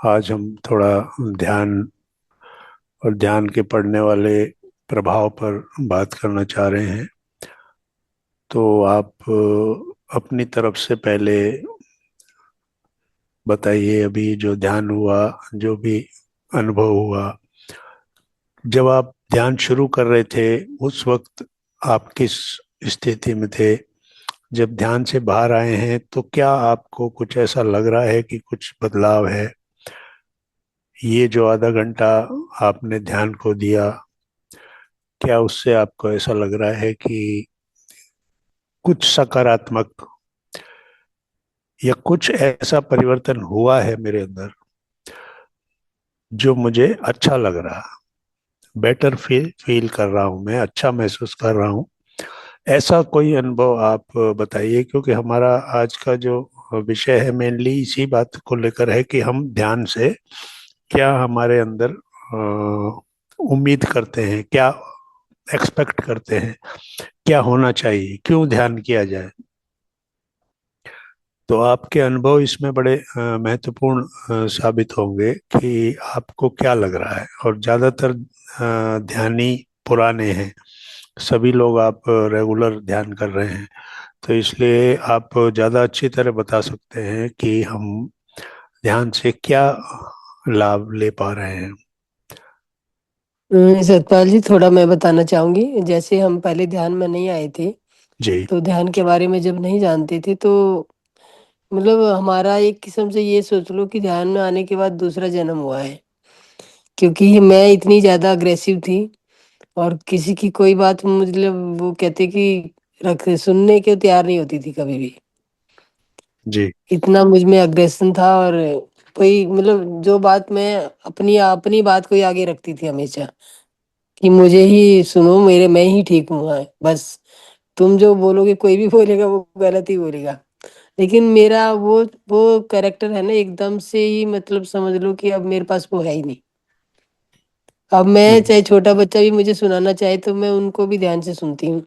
आज हम थोड़ा ध्यान और ध्यान के पढ़ने वाले प्रभाव पर बात करना चाह रहे हैं। तो आप अपनी तरफ से पहले बताइए, अभी जो ध्यान हुआ, जो भी अनुभव हुआ, जब आप ध्यान शुरू कर रहे थे उस वक्त आप किस स्थिति में थे? जब ध्यान से बाहर आए हैं तो क्या आपको कुछ ऐसा लग रहा है कि कुछ बदलाव है? ये जो आधा घंटा आपने ध्यान को दिया, क्या उससे आपको ऐसा लग रहा है कि कुछ सकारात्मक या कुछ ऐसा परिवर्तन हुआ है मेरे अंदर जो मुझे अच्छा लग रहा, बेटर फील फील कर रहा हूँ, मैं अच्छा महसूस कर रहा हूँ? ऐसा कोई अनुभव आप बताइए, क्योंकि हमारा आज का जो विषय है मेनली इसी बात को लेकर है कि हम ध्यान से क्या हमारे अंदर उम्मीद करते हैं, क्या एक्सपेक्ट करते हैं, क्या होना चाहिए, क्यों ध्यान किया जाए। तो आपके अनुभव इसमें बड़े महत्वपूर्ण साबित होंगे कि आपको क्या लग रहा है। और ज़्यादातर ध्यानी पुराने हैं, सभी लोग आप रेगुलर ध्यान कर रहे हैं, तो इसलिए आप ज़्यादा अच्छी तरह बता सकते हैं कि हम ध्यान से क्या लाभ ले पा रहे हैं। सतपाल जी, थोड़ा मैं बताना चाहूंगी। जैसे हम पहले ध्यान में नहीं आए थे, जी। तो ध्यान के बारे में जब नहीं जानते थे, तो मतलब हमारा एक किस्म से ये सोच लो कि ध्यान में आने के बाद दूसरा जन्म हुआ है। क्योंकि मैं इतनी ज्यादा अग्रेसिव थी, और किसी की कोई बात मतलब वो कहते कि रख सुनने के तैयार नहीं होती थी कभी भी। जी। इतना मुझ में अग्रेशन था। और कोई मतलब जो बात मैं अपनी अपनी बात को ही आगे रखती थी हमेशा, कि मुझे ही सुनो, मेरे मैं ही ठीक हूँ, हाँ, बस। तुम जो बोलोगे, कोई भी बोलेगा वो गलत ही बोलेगा। लेकिन मेरा वो कैरेक्टर है ना, एकदम से ही मतलब समझ लो कि अब मेरे पास वो है ही नहीं। अब मैं हम्म। चाहे छोटा बच्चा भी मुझे सुनाना चाहे तो मैं उनको भी ध्यान से सुनती हूँ।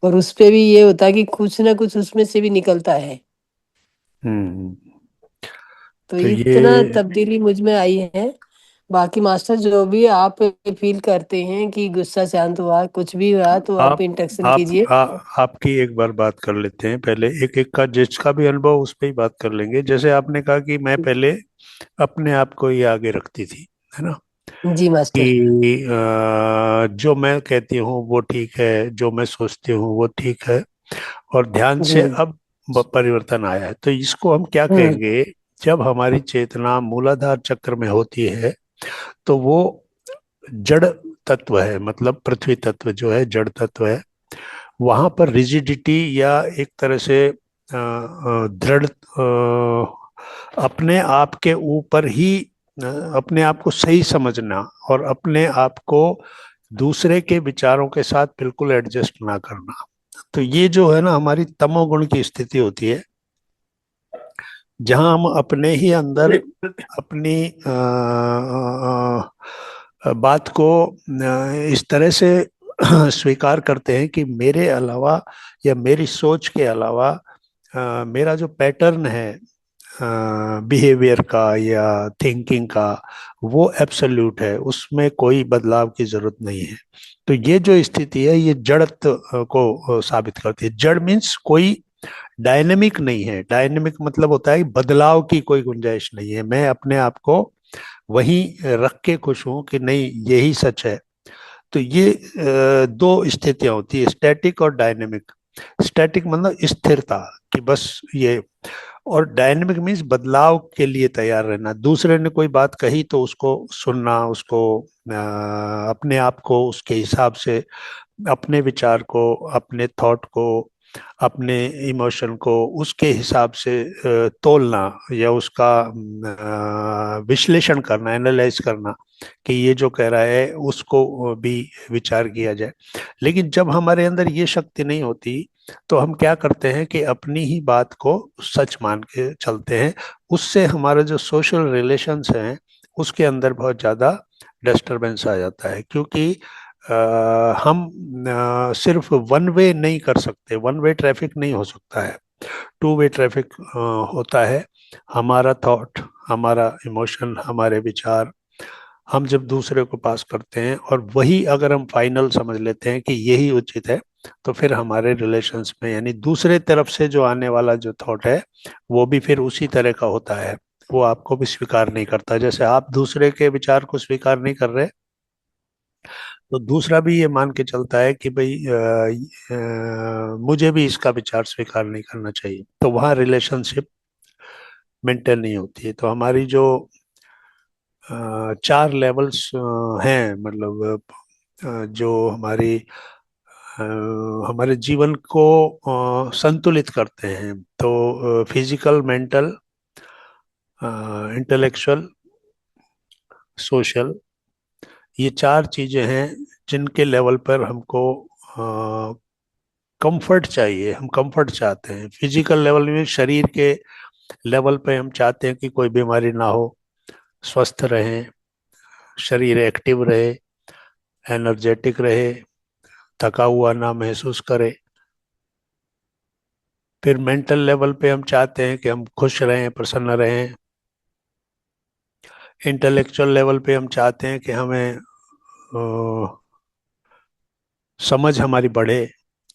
और उस पे भी ये होता है कि कुछ ना कुछ उसमें से भी निकलता है। हम्म। तो तो इतना ये तब्दीली मुझ में आई है। बाकी मास्टर, जो भी आप फील करते हैं कि गुस्सा शांत हुआ, कुछ भी हुआ, तो आप आप इंटरेक्शन आप कीजिए। आपकी एक बार बात कर लेते हैं, पहले एक एक का जिसका भी अनुभव उस पर ही बात कर लेंगे। जैसे आपने कहा कि मैं पहले अपने आप को ही आगे रखती थी, है ना, जी मास्टर। कि जो मैं कहती हूँ वो ठीक है, जो मैं सोचती हूँ वो ठीक है। और ध्यान जी। से अब परिवर्तन आया है, तो इसको हम क्या हम्म। कहेंगे? जब हमारी चेतना मूलाधार चक्र में होती है तो वो जड़ तत्व है, मतलब पृथ्वी तत्व जो है जड़ तत्व है। वहां पर रिजिडिटी या एक तरह से दृढ़ अपने आप के ऊपर ही अपने आप को सही समझना और अपने आप को दूसरे के विचारों के साथ बिल्कुल एडजस्ट ना करना। तो ये जो है ना हमारी तमोगुण की स्थिति होती है, जहां हम अपने ही अंदर अपनी बात को इस तरह से स्वीकार करते हैं कि मेरे अलावा या मेरी सोच के अलावा मेरा जो पैटर्न है बिहेवियर का या थिंकिंग का, वो एब्सोल्यूट है, उसमें कोई बदलाव की जरूरत नहीं है। तो ये जो स्थिति है ये जड़त्व को साबित करती है। जड़ मीन्स कोई डायनेमिक नहीं है। डायनेमिक मतलब होता है कि बदलाव की कोई गुंजाइश नहीं है, मैं अपने आप को वहीं रख के खुश हूं कि नहीं यही सच है। तो ये दो स्थितियां होती है, स्टैटिक और डायनेमिक। स्टैटिक मतलब स्थिरता, कि बस ये। और डायनेमिक मीन्स बदलाव के लिए तैयार रहना, दूसरे ने कोई बात कही तो उसको सुनना, उसको अपने आप को उसके हिसाब से, अपने विचार को, अपने थॉट को, अपने इमोशन को उसके हिसाब से तोलना या उसका विश्लेषण करना, एनालाइज करना कि ये जो कह रहा है उसको भी विचार किया जाए। लेकिन जब हमारे अंदर ये शक्ति नहीं होती तो हम क्या करते हैं कि अपनी ही बात को सच मान के चलते हैं। उससे हमारे जो सोशल रिलेशंस हैं उसके अंदर बहुत ज़्यादा डिस्टरबेंस आ जाता है, क्योंकि हम सिर्फ वन वे नहीं कर सकते, वन वे ट्रैफिक नहीं हो सकता है, टू वे ट्रैफिक होता है। हमारा थॉट, हमारा इमोशन, हमारे विचार हम जब दूसरे को पास करते हैं और वही अगर हम फाइनल समझ लेते हैं कि यही उचित है, तो फिर हमारे रिलेशंस में, यानी दूसरे तरफ से जो आने वाला जो थॉट है वो भी फिर उसी तरह का होता है। वो आपको भी स्वीकार नहीं करता। जैसे आप दूसरे के विचार को स्वीकार नहीं कर रहे, तो दूसरा भी ये मान के चलता है कि भाई मुझे भी इसका विचार स्वीकार नहीं करना चाहिए, तो वहाँ रिलेशनशिप मेंटेन नहीं होती है। तो हमारी जो चार लेवल्स हैं, मतलब जो अ, हमारे जीवन को संतुलित करते हैं, तो फिजिकल, मेंटल, इंटेलेक्चुअल, सोशल, ये चार चीजें हैं जिनके लेवल पर हमको कंफर्ट चाहिए। हम कंफर्ट चाहते हैं। फिजिकल लेवल में, शरीर के लेवल पे हम चाहते हैं कि कोई बीमारी ना हो, स्वस्थ रहें, शरीर एक्टिव रहे, एनर्जेटिक रहे, थका हुआ ना महसूस करे। फिर मेंटल लेवल पे हम चाहते हैं कि हम खुश रहें, प्रसन्न रहें। इंटेलेक्चुअल लेवल पे हम चाहते हैं कि हमें समझ हमारी बढ़े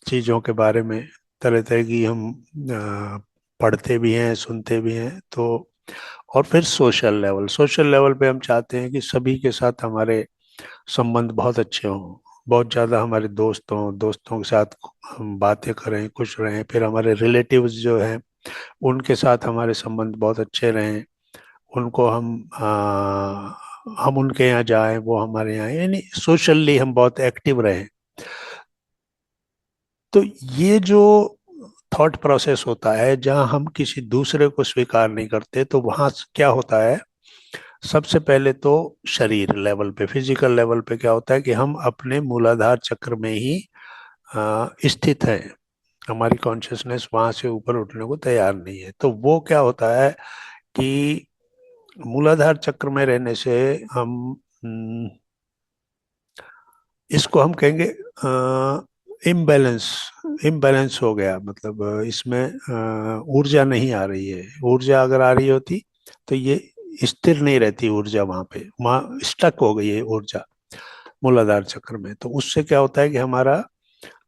चीज़ों के बारे में, तरह तरह की हम पढ़ते भी हैं, सुनते भी हैं। तो और फिर सोशल लेवल पे हम चाहते हैं कि सभी के साथ हमारे संबंध बहुत अच्छे हों, बहुत ज़्यादा हमारे दोस्त हों, दोस्तों के साथ हम बातें करें, खुश रहें। फिर हमारे रिलेटिव्स जो हैं उनके साथ हमारे संबंध बहुत अच्छे रहें, उनको हम उनके यहाँ जाएं, वो हमारे यहाँ, यानी सोशली हम बहुत एक्टिव रहें। तो ये जो थॉट प्रोसेस होता है जहाँ हम किसी दूसरे को स्वीकार नहीं करते, तो वहाँ क्या होता है, सबसे पहले तो शरीर लेवल पे, फिजिकल लेवल पे क्या होता है कि हम अपने मूलाधार चक्र में ही स्थित हैं। हमारी कॉन्शियसनेस वहां से ऊपर उठने को तैयार नहीं है। तो वो क्या होता है कि मूलाधार चक्र में रहने से हम इसको हम कहेंगे इम्बैलेंस, इम्बैलेंस हो गया। मतलब इसमें ऊर्जा नहीं आ रही है। ऊर्जा अगर आ रही होती तो ये स्थिर नहीं रहती ऊर्जा, वहां पे, वहां स्टक हो गई है ऊर्जा मूलाधार चक्र में। तो उससे क्या होता है कि हमारा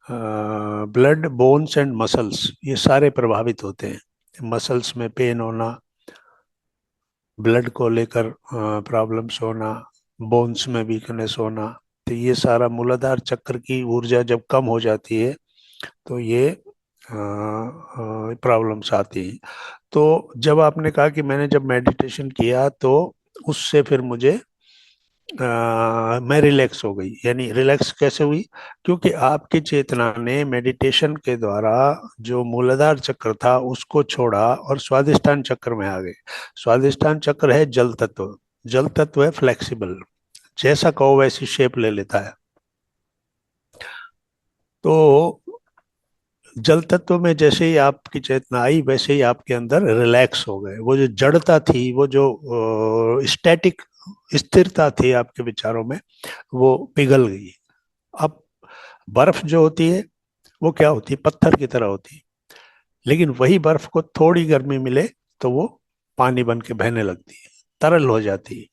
ब्लड, बोन्स एंड मसल्स, ये सारे प्रभावित होते हैं। मसल्स में पेन होना, ब्लड को लेकर प्रॉब्लम्स होना, बोन्स में वीकनेस होना, तो ये सारा मूलाधार चक्र की ऊर्जा जब कम हो जाती है तो ये प्रॉब्लम्स आती हैं। तो जब आपने कहा कि मैंने जब मेडिटेशन किया तो उससे फिर मुझे मैं रिलैक्स हो गई, यानी रिलैक्स कैसे हुई, क्योंकि आपकी चेतना ने मेडिटेशन के द्वारा जो मूलाधार चक्र था उसको छोड़ा और स्वादिष्ठान चक्र में आ गए। स्वादिष्ठान चक्र है जल तत्व। जल तत्व है फ्लेक्सिबल, जैसा कहो वैसी शेप ले लेता है। तो जल तत्व में जैसे ही आपकी चेतना आई वैसे ही आपके अंदर रिलैक्स हो गए। वो जो जड़ता थी, वो जो स्टैटिक स्थिरता थी आपके विचारों में, वो पिघल गई। अब बर्फ जो होती है वो क्या होती है, पत्थर की तरह होती है। लेकिन वही बर्फ को थोड़ी गर्मी मिले तो वो पानी बन के बहने लगती है, तरल हो जाती है।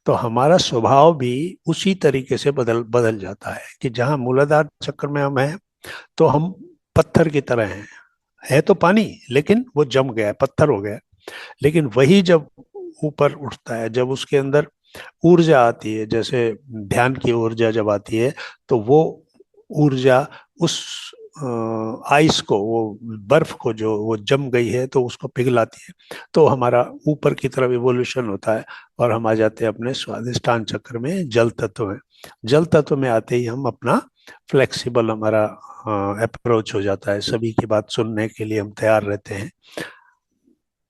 तो हमारा स्वभाव भी उसी तरीके से बदल बदल जाता है कि जहाँ मूलाधार चक्र में हम हैं तो हम पत्थर की तरह हैं। है तो पानी, लेकिन वो जम गया है, पत्थर हो गया। लेकिन वही जब ऊपर उठता है, जब उसके अंदर ऊर्जा आती है, जैसे ध्यान की ऊर्जा जब आती है, तो वो ऊर्जा उस आइस को, वो बर्फ को जो वो जम गई है तो उसको पिघलाती है। तो हमारा ऊपर की तरफ इवोल्यूशन होता है और हम आ जाते हैं अपने स्वादिष्ठान चक्र में, जल तत्व में। जल तत्व में आते ही हम अपना फ्लेक्सिबल, हमारा अप्रोच हो जाता है। सभी की बात सुनने के लिए हम तैयार रहते हैं,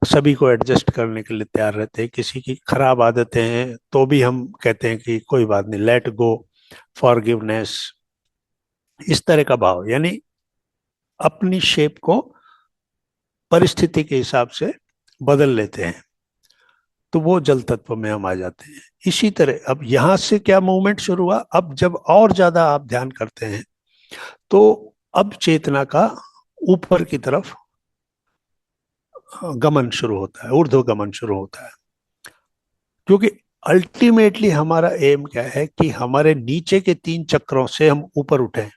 सभी को एडजस्ट करने के लिए तैयार रहते हैं। किसी की खराब आदतें हैं तो भी हम कहते हैं कि कोई बात नहीं, लेट गो, फॉरगिवनेस, इस तरह का भाव, यानी अपनी शेप को परिस्थिति के हिसाब से बदल लेते हैं। तो वो जल तत्व में हम आ जाते हैं। इसी तरह अब यहां से क्या मूवमेंट शुरू हुआ, अब जब और ज्यादा आप ध्यान करते हैं तो अब चेतना का ऊपर की तरफ गमन शुरू होता है, ऊर्ध्व गमन शुरू होता है। क्योंकि अल्टीमेटली हमारा एम क्या है कि हमारे नीचे के तीन चक्रों से हम ऊपर उठें।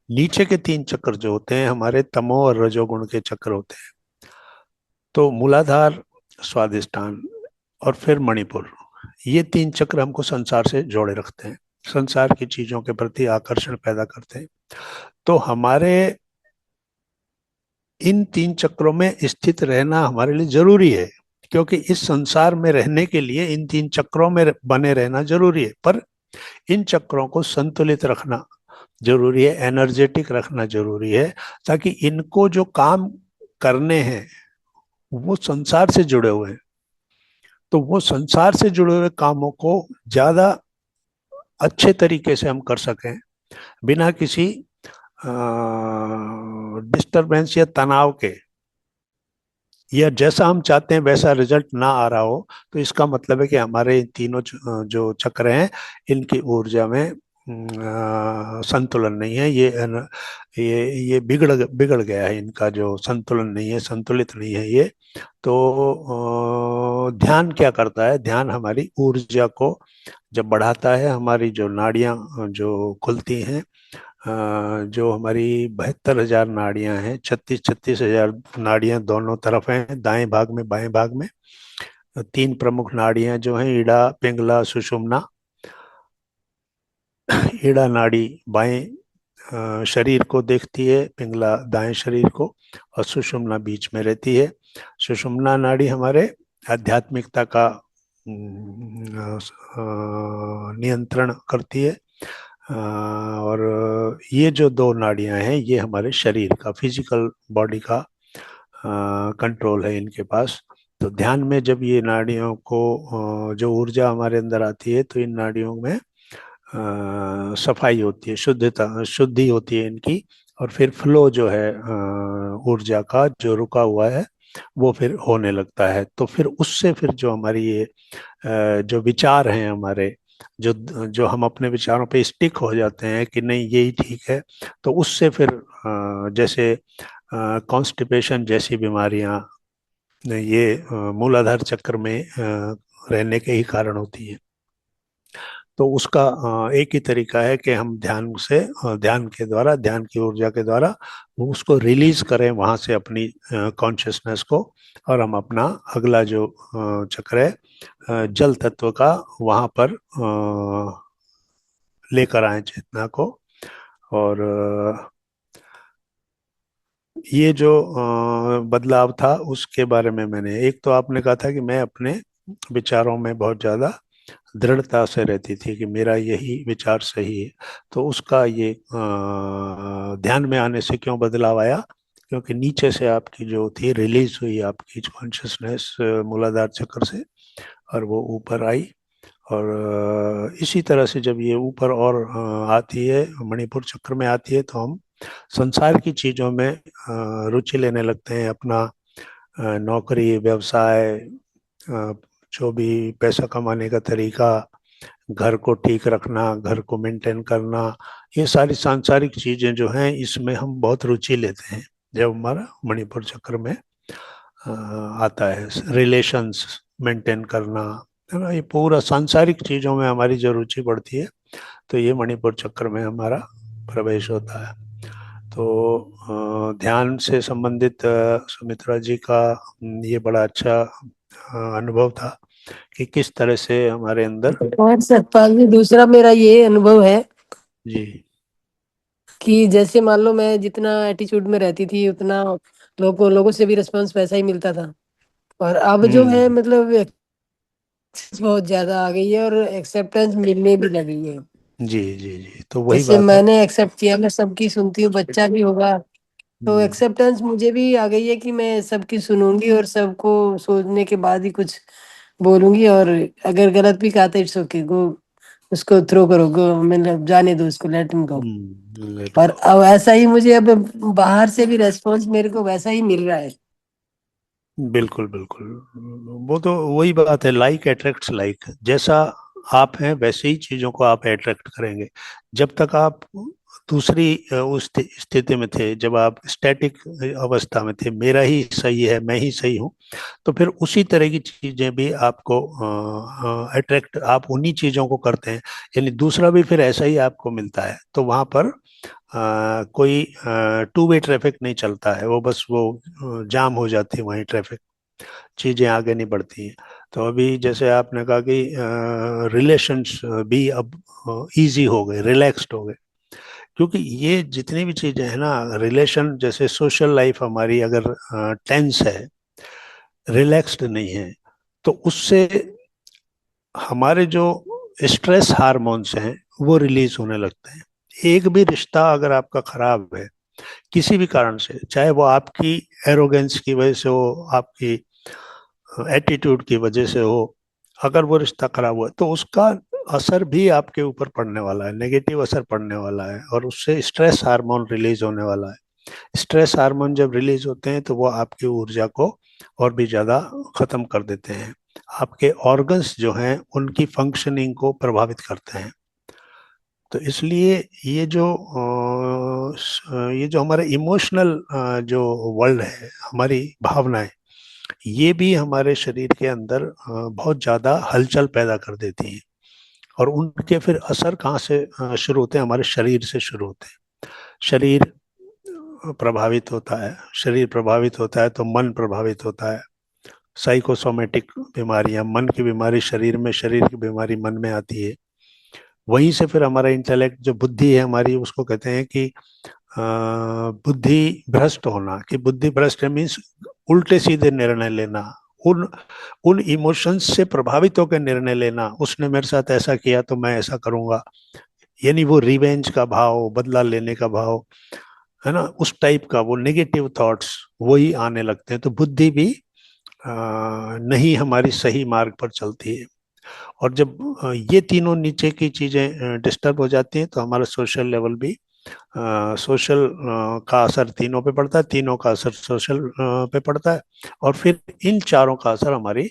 नीचे के तीन चक्र जो होते हैं हमारे तमो और रजोगुण के चक्र होते हैं। तो मूलाधार, स्वादिष्ठान और फिर मणिपुर, ये तीन चक्र हमको संसार से जोड़े रखते हैं, संसार की चीजों के प्रति आकर्षण पैदा करते हैं। तो हमारे इन तीन चक्रों में स्थित रहना हमारे लिए जरूरी है, क्योंकि इस संसार में रहने के लिए इन तीन चक्रों में बने रहना जरूरी है। पर इन चक्रों को संतुलित रखना जरूरी है, एनर्जेटिक रखना जरूरी है, ताकि इनको जो काम करने हैं वो संसार से जुड़े हुए हैं। तो वो संसार से जुड़े हुए कामों को ज्यादा अच्छे तरीके से हम कर सकें, बिना किसी डिस्टरबेंस या तनाव के, या जैसा हम चाहते हैं वैसा रिजल्ट ना आ रहा हो, तो इसका मतलब है कि हमारे इन तीनों जो चक्र हैं इनकी ऊर्जा में संतुलन नहीं है। ये बिगड़ बिगड़ गया है, इनका जो संतुलन नहीं है, संतुलित नहीं है ये। तो ध्यान क्या करता है? ध्यान हमारी ऊर्जा को जब बढ़ाता है, हमारी जो नाड़ियां जो खुलती हैं, जो हमारी 72,000 नाड़ियां हैं, 36,000 नाड़ियां दोनों तरफ हैं, दाएं भाग में बाएं भाग में। तीन प्रमुख नाड़ियां जो हैं, ईड़ा, पिंगला, सुषुम्ना। ईड़ा नाड़ी बाएं शरीर को देखती है, पिंगला दाएं शरीर को, और सुषुम्ना बीच में रहती है। सुषुम्ना नाड़ी हमारे आध्यात्मिकता का नियंत्रण करती है। और ये जो दो नाड़ियां हैं ये हमारे शरीर का, फिजिकल बॉडी का कंट्रोल है इनके पास। तो ध्यान में जब ये नाड़ियों को जो ऊर्जा हमारे अंदर आती है, तो इन नाड़ियों में सफाई होती है, शुद्धता शुद्धि होती है इनकी। और फिर फ्लो जो है ऊर्जा का जो रुका हुआ है वो फिर होने लगता है। तो फिर उससे फिर जो हमारी ये जो विचार हैं हमारे, जो जो हम अपने विचारों पे स्टिक हो जाते हैं कि नहीं यही ठीक है, तो उससे फिर जैसे कॉन्स्टिपेशन जैसी बीमारियां, ये मूलाधार चक्र में रहने के ही कारण होती है। तो उसका एक ही तरीका है कि हम ध्यान से, ध्यान के द्वारा, ध्यान की ऊर्जा के द्वारा वो उसको रिलीज करें वहां से अपनी कॉन्शियसनेस को, और हम अपना अगला जो चक्र है जल तत्व का, वहां पर लेकर आए चेतना को। और ये जो बदलाव था उसके बारे में मैंने, एक तो आपने कहा था कि मैं अपने विचारों में बहुत ज्यादा दृढ़ता से रहती थी कि मेरा यही विचार सही है। तो उसका ये ध्यान में आने से क्यों बदलाव आया? क्योंकि नीचे से आपकी जो थी रिलीज हुई आपकी कॉन्शियसनेस मूलाधार चक्र से, और वो ऊपर आई। और इसी तरह से जब ये ऊपर और आती है, मणिपुर चक्र में आती है, तो हम संसार की चीजों में रुचि लेने लगते हैं। अपना नौकरी, व्यवसाय, जो भी पैसा कमाने का तरीका, घर को ठीक रखना, घर को मेंटेन करना, ये सारी सांसारिक चीजें जो हैं इसमें हम बहुत रुचि लेते हैं जब हमारा मणिपुर चक्र में आता है। रिलेशंस मेंटेन करना, है ना, ये पूरा सांसारिक चीजों में हमारी जो रुचि बढ़ती है, तो ये मणिपुर चक्र में हमारा प्रवेश होता है। तो ध्यान से संबंधित सुमित्रा जी का ये बड़ा अच्छा अनुभव था कि किस तरह से हमारे अंदर। और सतपाल जी, दूसरा मेरा ये अनुभव है जी। कि जैसे मान लो मैं जितना एटीट्यूड में रहती थी उतना लोगों से भी रिस्पॉन्स वैसा ही मिलता था। और अब जो है हम्म। मतलब बहुत ज्यादा आ गई है और एक्सेप्टेंस मिलने भी लगी है। जी जी जी, तो वही जैसे बात है। मैंने एक्सेप्ट किया, मैं सबकी सुनती हूँ, बच्चा भी होगा तो हम्म। एक्सेप्टेंस मुझे भी आ गई है कि मैं सबकी सुनूंगी और सबको सोचने के बाद ही कुछ बोलूंगी। और अगर गलत भी कहा तो इट्स ओके, गो, उसको थ्रो करो, गो, मतलब जाने दो उसको, लेट हिम गो। लेट और गो। अब ऐसा ही मुझे अब बाहर से भी रेस्पॉन्स मेरे को वैसा ही मिल रहा है। बिल्कुल बिल्कुल, वो तो वही बात है, लाइक अट्रैक्ट्स लाइक। जैसा आप हैं वैसे ही चीजों को आप अट्रैक्ट करेंगे। जब तक आप दूसरी उस स्थिति में थे, जब आप स्टैटिक अवस्था में थे, मेरा ही सही है, मैं ही सही हूँ, तो फिर उसी तरह की चीजें भी आपको अट्रैक्ट, आप उन्हीं चीजों को करते हैं, यानी दूसरा भी फिर ऐसा ही आपको मिलता है। तो वहां पर कोई टू वे ट्रैफिक नहीं चलता है, वो बस वो जाम हो जाती है वहीं ट्रैफिक, चीजें आगे नहीं बढ़ती हैं। तो अभी जैसे आपने कहा कि रिलेशंस भी अब इजी हो गए, रिलैक्स्ड हो गए, क्योंकि ये जितनी भी चीजें हैं ना, रिलेशन, जैसे सोशल लाइफ हमारी अगर टेंस है, रिलैक्स्ड नहीं है, तो उससे हमारे जो स्ट्रेस हार्मोन्स हैं वो रिलीज होने लगते हैं। एक भी रिश्ता अगर आपका खराब है किसी भी कारण से, चाहे वो आपकी एरोगेंस की वजह से हो, आपकी एटीट्यूड की वजह से हो, अगर वो रिश्ता खराब हुआ तो उसका असर भी आपके ऊपर पड़ने वाला है, नेगेटिव असर पड़ने वाला है, और उससे स्ट्रेस हार्मोन रिलीज होने वाला है। स्ट्रेस हार्मोन जब रिलीज होते हैं तो वो आपकी ऊर्जा को और भी ज्यादा खत्म कर देते हैं, आपके ऑर्गन्स जो हैं उनकी फंक्शनिंग को प्रभावित करते हैं। तो इसलिए ये जो हमारा इमोशनल जो वर्ल्ड है, हमारी भावनाएं, ये भी हमारे शरीर के अंदर बहुत ज्यादा हलचल पैदा कर देती हैं, और उनके फिर असर कहाँ से शुरू होते हैं, हमारे शरीर से शुरू होते हैं। शरीर प्रभावित होता है, शरीर प्रभावित होता है तो मन प्रभावित होता है। साइकोसोमेटिक बीमारियां, मन की बीमारी शरीर में, शरीर की बीमारी मन में आती है। वहीं से फिर हमारा इंटेलेक्ट, जो बुद्धि है हमारी, उसको कहते हैं कि बुद्धि भ्रष्ट होना, कि बुद्धि भ्रष्ट मीन्स उल्टे सीधे निर्णय लेना, उन उन इमोशंस से प्रभावित होकर निर्णय लेना, उसने मेरे साथ ऐसा किया तो मैं ऐसा करूंगा, यानी वो रिवेंज का भाव, बदला लेने का भाव, है ना, उस टाइप का वो नेगेटिव थॉट्स वही आने लगते हैं। तो बुद्धि भी नहीं हमारी सही मार्ग पर चलती है। और जब ये तीनों नीचे की चीजें डिस्टर्ब हो जाती हैं तो हमारा सोशल लेवल भी, सोशल का असर तीनों पे पड़ता है, तीनों का असर सोशल पे पड़ता है, और फिर इन चारों का असर हमारी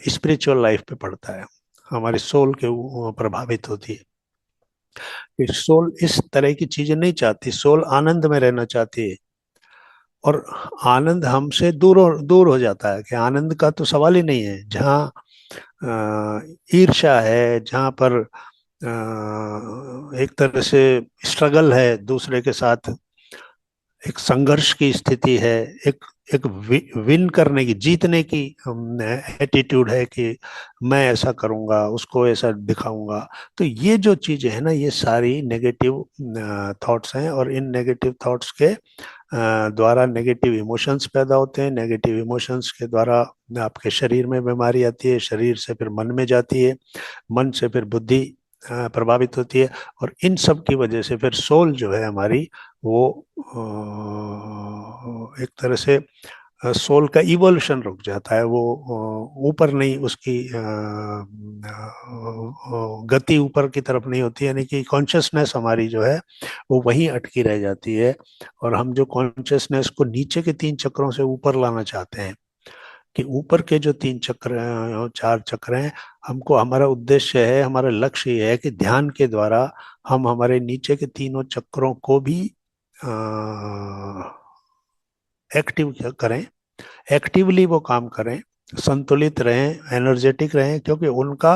स्पिरिचुअल लाइफ पे पड़ता है, हमारी सोल के प्रभावित होती है। कि सोल इस तरह की चीजें नहीं चाहती, सोल आनंद में रहना चाहती है, और आनंद हमसे दूर हो जाता है, कि आनंद का तो सवाल ही नहीं है। जहाँ ईर्ष्या है, जहाँ पर एक तरह से स्ट्रगल है दूसरे के साथ, एक संघर्ष की स्थिति है, एक एक विन करने की, जीतने की एटीट्यूड है, कि मैं ऐसा करूंगा, उसको ऐसा दिखाऊंगा। तो ये जो चीजें हैं ना, ये सारी नेगेटिव थॉट्स हैं, और इन नेगेटिव थॉट्स के द्वारा नेगेटिव इमोशंस पैदा होते हैं, नेगेटिव इमोशंस के द्वारा आपके शरीर में बीमारी आती है, शरीर से फिर मन में जाती है, मन से फिर बुद्धि प्रभावित होती है, और इन सब की वजह से फिर सोल जो है हमारी, वो एक तरह से सोल का इवोल्यूशन रुक जाता है, वो ऊपर नहीं, उसकी गति ऊपर की तरफ नहीं होती, यानी कि कॉन्शियसनेस हमारी जो है वो वहीं अटकी रह जाती है। और हम जो कॉन्शियसनेस को नीचे के तीन चक्रों से ऊपर लाना चाहते हैं, कि ऊपर के जो तीन चक्र हैं, चार चक्र हैं, हमको, हमारा उद्देश्य है, हमारा लक्ष्य ये है कि ध्यान के द्वारा हम हमारे नीचे के तीनों चक्रों को भी एक्टिव करें, एक्टिवली वो काम करें, संतुलित रहें, एनर्जेटिक रहें, क्योंकि उनका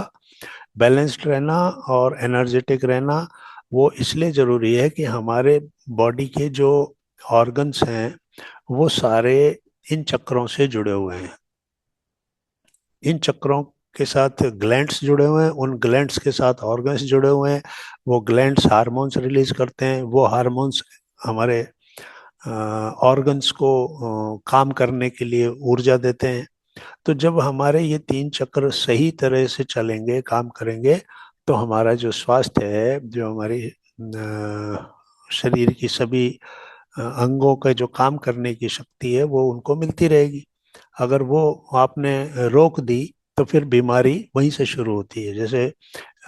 बैलेंस्ड रहना और एनर्जेटिक रहना वो इसलिए जरूरी है कि हमारे बॉडी के जो ऑर्गन्स हैं वो सारे इन चक्रों से जुड़े हुए हैं। इन चक्रों के साथ ग्लैंड्स जुड़े हुए हैं, उन ग्लैंड्स के साथ ऑर्गन्स जुड़े हुए हैं, वो ग्लैंड्स हार्मोन्स रिलीज करते हैं, वो हार्मोन्स हमारे ऑर्गन्स को काम करने के लिए ऊर्जा देते हैं। तो जब हमारे ये तीन चक्र सही तरह से चलेंगे, काम करेंगे, तो हमारा जो स्वास्थ्य है, जो हमारी शरीर की सभी अंगों का जो काम करने की शक्ति है वो उनको मिलती रहेगी। अगर वो आपने रोक दी तो फिर बीमारी वहीं से शुरू होती है। जैसे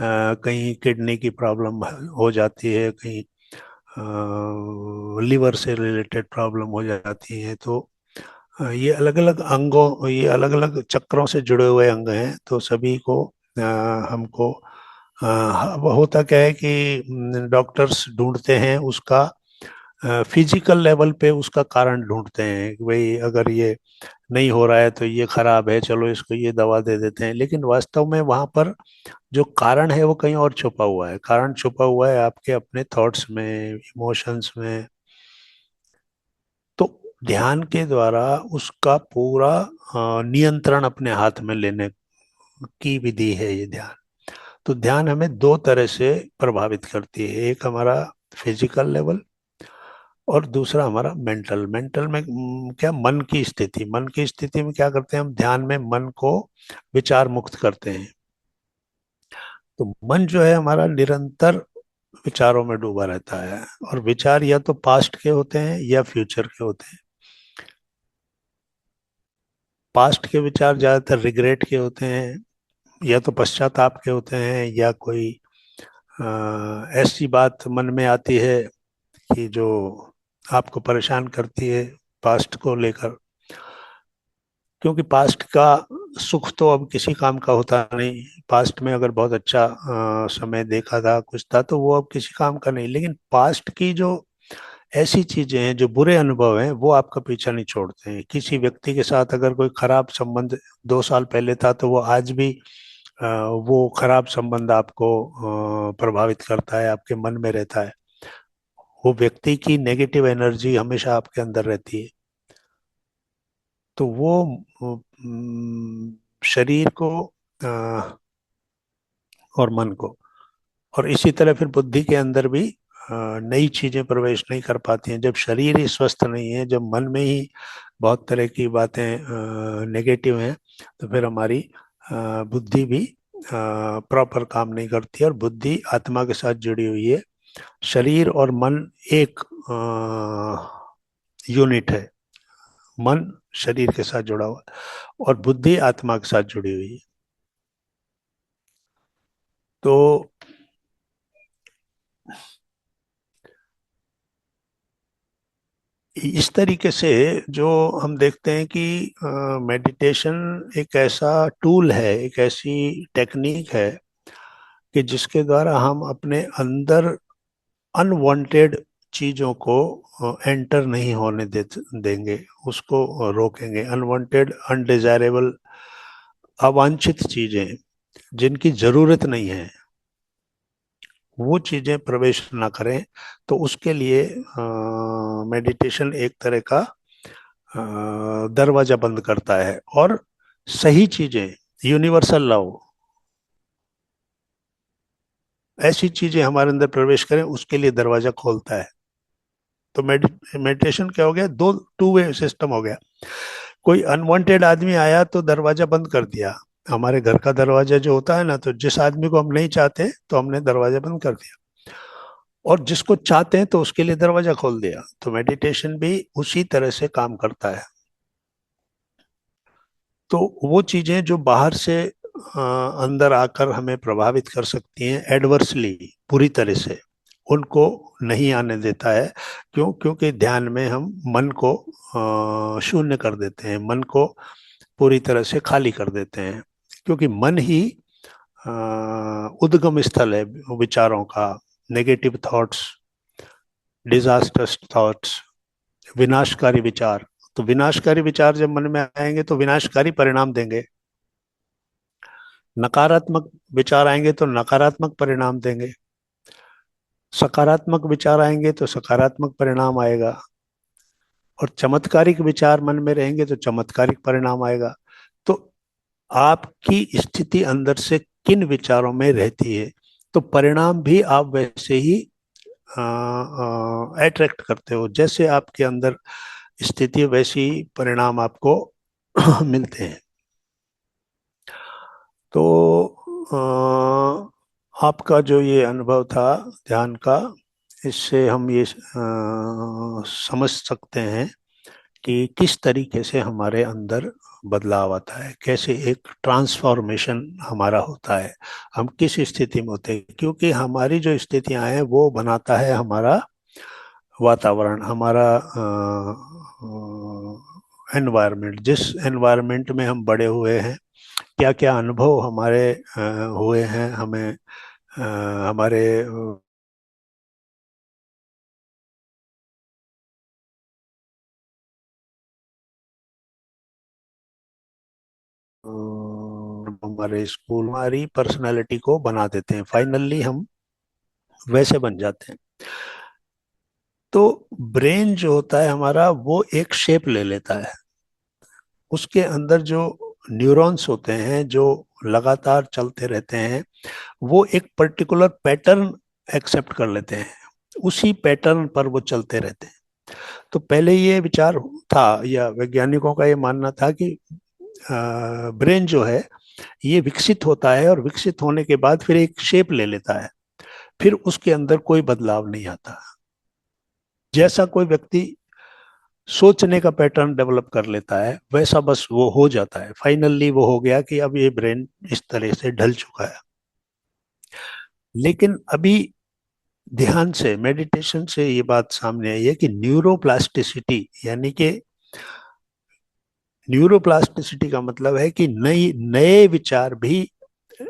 कहीं किडनी की प्रॉब्लम हो जाती है, कहीं लिवर से रिलेटेड प्रॉब्लम हो जाती है, तो ये अलग अलग अंगों, ये अलग अलग चक्रों से जुड़े हुए अंग हैं, तो सभी को हमको वो होता क्या है कि डॉक्टर्स ढूंढते हैं उसका फिजिकल लेवल पे उसका कारण ढूंढते हैं कि भाई अगर ये नहीं हो रहा है तो ये खराब है, चलो इसको ये दवा दे देते हैं। लेकिन वास्तव में वहां पर जो कारण है वो कहीं और छुपा हुआ है। कारण छुपा हुआ है आपके अपने थॉट्स में, इमोशंस में। तो ध्यान के द्वारा उसका पूरा नियंत्रण अपने हाथ में लेने की विधि है ये ध्यान। तो ध्यान हमें दो तरह से प्रभावित करती है, एक हमारा फिजिकल लेवल और दूसरा हमारा मेंटल। मेंटल में क्या, मन की स्थिति। मन की स्थिति में क्या करते हैं हम, ध्यान में मन को विचार मुक्त करते हैं। तो मन जो है हमारा निरंतर विचारों में डूबा रहता है, और विचार या तो पास्ट के होते हैं या फ्यूचर के होते हैं। पास्ट के विचार ज्यादातर रिग्रेट के होते हैं, या तो पश्चाताप के होते हैं, या कोई ऐसी बात मन में आती है कि जो आपको परेशान करती है पास्ट को लेकर। क्योंकि पास्ट का सुख तो अब किसी काम का होता नहीं। पास्ट में अगर बहुत अच्छा समय देखा था, कुछ था, तो वो अब किसी काम का नहीं। लेकिन पास्ट की जो ऐसी चीजें हैं, जो बुरे अनुभव हैं, वो आपका पीछा नहीं छोड़ते हैं। किसी व्यक्ति के साथ अगर कोई खराब संबंध 2 साल पहले था, तो वो आज भी वो खराब संबंध आपको प्रभावित करता है, आपके मन में रहता है। वो व्यक्ति की नेगेटिव एनर्जी हमेशा आपके अंदर रहती है। तो वो शरीर को अ, और मन को, और इसी तरह फिर बुद्धि के अंदर भी नई चीजें प्रवेश नहीं कर पाती हैं। जब शरीर ही स्वस्थ नहीं है, जब मन में ही बहुत तरह की बातें नेगेटिव हैं, तो फिर हमारी बुद्धि भी प्रॉपर काम नहीं करती है। और बुद्धि आत्मा के साथ जुड़ी हुई है। शरीर और मन एक यूनिट है। मन शरीर के साथ जुड़ा हुआ है और बुद्धि आत्मा के साथ जुड़ी हुई है। तो इस तरीके से जो हम देखते हैं कि मेडिटेशन एक ऐसा टूल है, एक ऐसी टेक्निक है कि जिसके द्वारा हम अपने अंदर अनवांटेड चीजों को एंटर नहीं होने देंगे, उसको रोकेंगे। अनवांटेड, अनडिजायरेबल, अवांछित चीजें जिनकी जरूरत नहीं है, वो चीजें प्रवेश ना करें। तो उसके लिए मेडिटेशन एक तरह का दरवाजा बंद करता है। और सही चीजें, यूनिवर्सल लव, ऐसी चीजें हमारे अंदर प्रवेश करें, उसके लिए दरवाजा खोलता है। तो मेडिटेशन क्या हो गया, दो टू वे सिस्टम हो गया। कोई अनवांटेड आदमी आया तो दरवाजा बंद कर दिया। हमारे घर का दरवाजा जो होता है ना, तो जिस आदमी को हम नहीं चाहते तो हमने दरवाजा बंद कर दिया, और जिसको चाहते हैं तो उसके लिए दरवाजा खोल दिया। तो मेडिटेशन भी उसी तरह से काम करता है। तो वो चीजें जो बाहर से अंदर आकर हमें प्रभावित कर सकती हैं एडवर्सली, पूरी तरह से, उनको नहीं आने देता है। क्यों? क्योंकि ध्यान में हम मन को शून्य कर देते हैं, मन को पूरी तरह से खाली कर देते हैं। क्योंकि मन ही अ, उद्गम स्थल है विचारों का। नेगेटिव थॉट्स, डिजास्टर्स थॉट्स, विनाशकारी विचार। तो विनाशकारी विचार जब मन में आएंगे तो विनाशकारी परिणाम देंगे। नकारात्मक विचार आएंगे तो नकारात्मक परिणाम देंगे। सकारात्मक विचार आएंगे तो सकारात्मक परिणाम आएगा। और चमत्कारिक विचार मन में रहेंगे तो चमत्कारिक परिणाम आएगा। तो आपकी स्थिति अंदर से किन विचारों में रहती है, तो परिणाम भी आप वैसे ही अट्रैक्ट करते हो। जैसे आपके अंदर स्थिति, वैसी ही परिणाम आपको मिलते हैं। तो आपका जो ये अनुभव था ध्यान का, इससे हम ये समझ सकते हैं कि किस तरीके से हमारे अंदर बदलाव आता है, कैसे एक ट्रांसफॉर्मेशन हमारा होता है, हम किस स्थिति में होते हैं। क्योंकि हमारी जो स्थितियां हैं वो बनाता है हमारा वातावरण, हमारा एनवायरनमेंट। जिस एनवायरनमेंट में हम बड़े हुए हैं, क्या क्या अनुभव हमारे हुए हैं, हमें हमारे हमारे स्कूल हमारी पर्सनालिटी को बना देते हैं, फाइनली हम वैसे बन जाते हैं। तो ब्रेन जो होता है हमारा वो एक शेप ले लेता है, उसके अंदर जो न्यूरॉन्स होते हैं जो लगातार चलते रहते हैं, वो एक पर्टिकुलर पैटर्न एक्सेप्ट कर लेते हैं, उसी पैटर्न पर वो चलते रहते हैं। तो पहले ये विचार था या वैज्ञानिकों का ये मानना था कि ब्रेन जो है ये विकसित होता है और विकसित होने के बाद फिर एक शेप ले लेता है, फिर उसके अंदर कोई बदलाव नहीं आता। जैसा कोई व्यक्ति सोचने का पैटर्न डेवलप कर लेता है वैसा बस वो हो जाता है, फाइनली वो हो गया कि अब ये ब्रेन इस तरह से ढल चुका है। लेकिन अभी ध्यान से मेडिटेशन से ये बात सामने आई है कि न्यूरोप्लास्टिसिटी, यानी कि न्यूरोप्लास्टिसिटी का मतलब है कि नई नए विचार भी,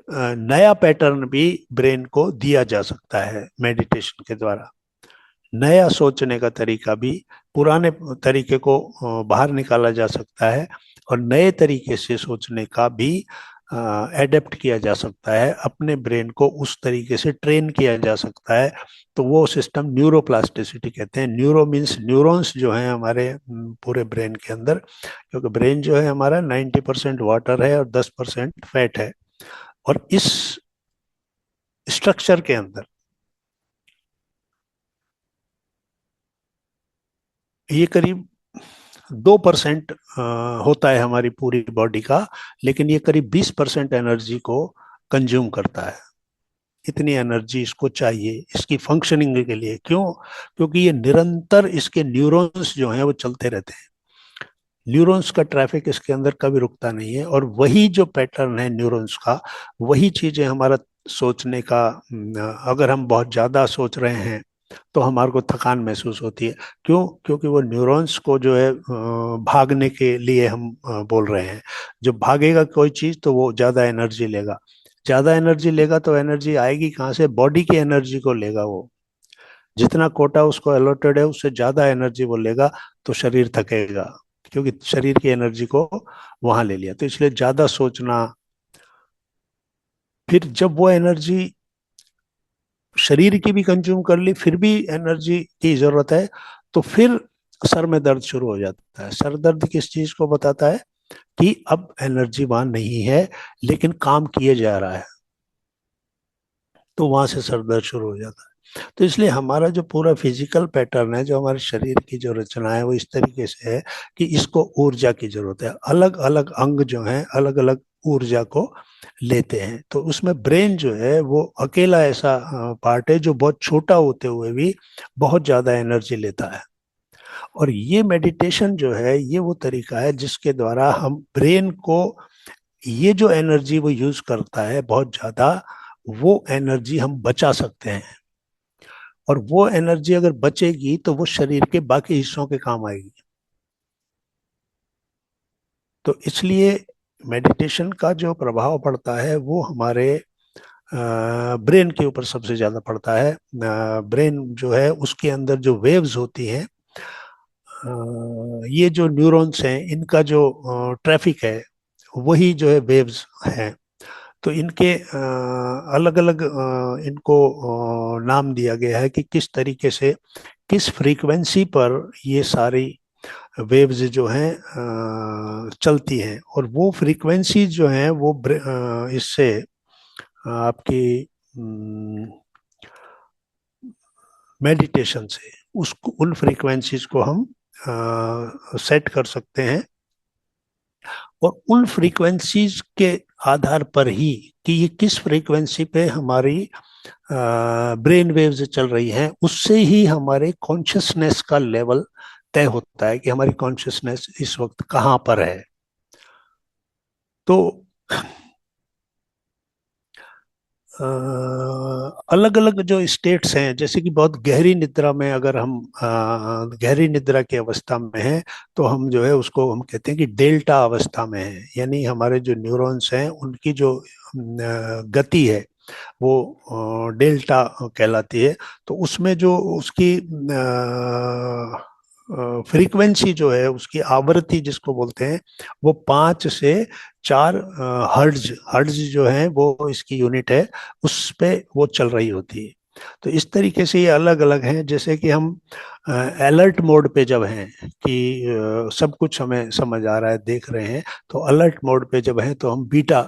नया पैटर्न भी ब्रेन को दिया जा सकता है मेडिटेशन के द्वारा। नया सोचने का तरीका भी पुराने तरीके को बाहर निकाला जा सकता है, और नए तरीके से सोचने का भी एडेप्ट किया जा सकता है, अपने ब्रेन को उस तरीके से ट्रेन किया जा सकता है। तो वो सिस्टम न्यूरोप्लास्टिसिटी कहते हैं। न्यूरो मीन्स न्यूरॉन्स जो हैं हमारे पूरे ब्रेन के अंदर, क्योंकि ब्रेन जो है हमारा 90% वाटर है और 10% फैट है। और इस स्ट्रक्चर के अंदर ये करीब 2% होता है हमारी पूरी बॉडी का, लेकिन ये करीब 20% एनर्जी को कंज्यूम करता है। इतनी एनर्जी इसको चाहिए इसकी फंक्शनिंग के लिए। क्यों? क्योंकि ये निरंतर इसके न्यूरॉन्स जो हैं वो चलते रहते हैं। न्यूरॉन्स का ट्रैफिक इसके अंदर कभी रुकता नहीं है, और वही जो पैटर्न है न्यूरॉन्स का, वही चीजें हमारा सोचने का, अगर हम बहुत ज्यादा सोच रहे हैं तो हमारे को थकान महसूस होती है। क्यों? क्योंकि वो न्यूरॉन्स को जो है भागने के लिए हम बोल रहे हैं। जब भागेगा कोई चीज तो वो ज्यादा एनर्जी लेगा, ज्यादा एनर्जी लेगा तो एनर्जी आएगी कहाँ से? बॉडी की एनर्जी को लेगा वो। जितना कोटा उसको अलॉटेड है उससे ज्यादा एनर्जी वो लेगा, तो शरीर थकेगा, क्योंकि शरीर की एनर्जी को वहां ले लिया। तो इसलिए ज्यादा सोचना, फिर जब वो एनर्जी शरीर की भी कंज्यूम कर ली फिर भी एनर्जी की जरूरत है, तो फिर सर में दर्द शुरू हो जाता है। सर दर्द किस चीज को बताता है? कि अब एनर्जी वहां नहीं है, लेकिन काम किए जा रहा है, तो वहां से सर दर्द शुरू हो जाता है। तो इसलिए हमारा जो पूरा फिजिकल पैटर्न है, जो हमारे शरीर की जो रचना है, वो इस तरीके से है कि इसको ऊर्जा की जरूरत है। अलग अलग अंग जो हैं अलग अलग ऊर्जा को लेते हैं। तो उसमें ब्रेन जो है वो अकेला ऐसा पार्ट है जो बहुत छोटा होते हुए भी बहुत ज्यादा एनर्जी लेता है। और ये मेडिटेशन जो है ये वो तरीका है जिसके द्वारा हम ब्रेन को, ये जो एनर्जी वो यूज करता है बहुत ज्यादा, वो एनर्जी हम बचा सकते हैं। और वो एनर्जी अगर बचेगी तो वो शरीर के बाकी हिस्सों के काम आएगी। तो इसलिए मेडिटेशन का जो प्रभाव पड़ता है वो हमारे ब्रेन के ऊपर सबसे ज्यादा पड़ता है। ब्रेन जो है उसके अंदर जो वेव्स होती हैं, ये जो न्यूरॉन्स हैं इनका जो ट्रैफिक है वही जो है वेव्स हैं। तो इनके अलग अलग इनको नाम दिया गया है कि किस तरीके से, किस फ्रीक्वेंसी पर ये सारी वेव्स जो हैं चलती हैं। और वो फ्रीक्वेंसी जो हैं वो इससे आपकी मेडिटेशन से उसको, उन फ्रीक्वेंसीज को हम सेट कर सकते हैं। और उन फ्रीक्वेंसीज के आधार पर ही कि ये किस फ्रीक्वेंसी पे हमारी ब्रेन वेव्स चल रही हैं, उससे ही हमारे कॉन्शियसनेस का लेवल तय होता है कि हमारी कॉन्शियसनेस इस वक्त कहाँ पर है। तो अलग अलग जो स्टेट्स हैं, जैसे कि बहुत गहरी निद्रा में अगर हम गहरी निद्रा की अवस्था में हैं, तो हम जो है उसको हम कहते हैं कि डेल्टा अवस्था में है। यानी हमारे जो न्यूरॉन्स हैं उनकी जो गति है वो डेल्टा कहलाती है। तो उसमें जो उसकी फ्रीक्वेंसी जो है, उसकी आवृत्ति जिसको बोलते हैं, वो 5 से 4 हर्ट्ज, हर्ट्ज जो है वो इसकी यूनिट है, उस पे वो चल रही होती है। तो इस तरीके से ये अलग अलग हैं। जैसे कि हम अलर्ट मोड पे जब हैं कि सब कुछ हमें समझ आ रहा है, देख रहे हैं, तो अलर्ट मोड पे जब हैं तो हम बीटा